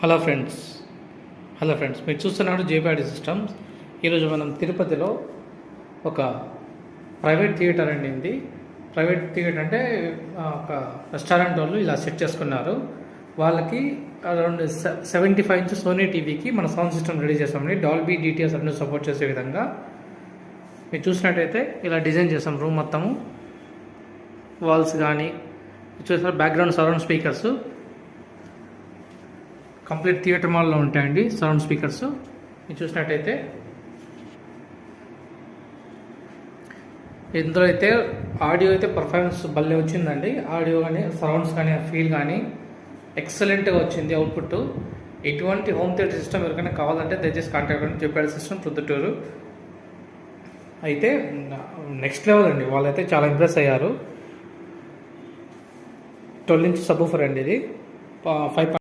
Hello friends మీరు చూస్తున్నారు జేపీఆర్డీ systems. ఈరోజు మనం తిరుపతిలో ఒక ప్రైవేట్ థియేటర్ అండి. ఇది ప్రైవేట్ థియేటర్ అంటే ఒక రెస్టారెంట్ వాళ్ళు ఇలా సెట్ చేసుకున్నారు. వాళ్ళకి అరౌండ్ 75 ఇంచ్ సోనీ టీవీకి మన సౌండ్ సిస్టమ్ రెడీ చేసామండి. డాల్బీ డిటిఎస్ అన్ని సపోర్ట్ చేసే విధంగా మీరు చూసినట్టయితే ఇలా డిజైన్ చేసాం. రూమ్ మొత్తము వాల్స్ కానీ చూసారు, background surround speakers complete theatre మాల్లో ఉంటాయండి. సరౌండ్ స్పీకర్స్ మీరు చూసినట్టయితే ఇందులో అయితే ఆడియో అయితే పర్ఫార్మెన్స్ భలే వచ్చిందండి. ఆడియో కానీ సరౌండ్స్ కానీ ఫీల్ కానీ ఎక్సలెంట్గా వచ్చింది అవుట్పుట్. ఎటువంటి హోమ్ థియేటర్ సిస్టమ్ ఎవరికైనా కావాలంటే దయచేసి కాంటాక్ట్ అవ్వండి. జేపీఆర్డీ సిస్టమ్ ప్రొద్దుటూరు అయితే నెక్స్ట్ లెవెల్ అండి. వాళ్ళైతే చాలా ఇంప్రెస్ అయ్యారు. 12 ఇంచ్ సబ్ ఊఫర్ అండి. ఇది 5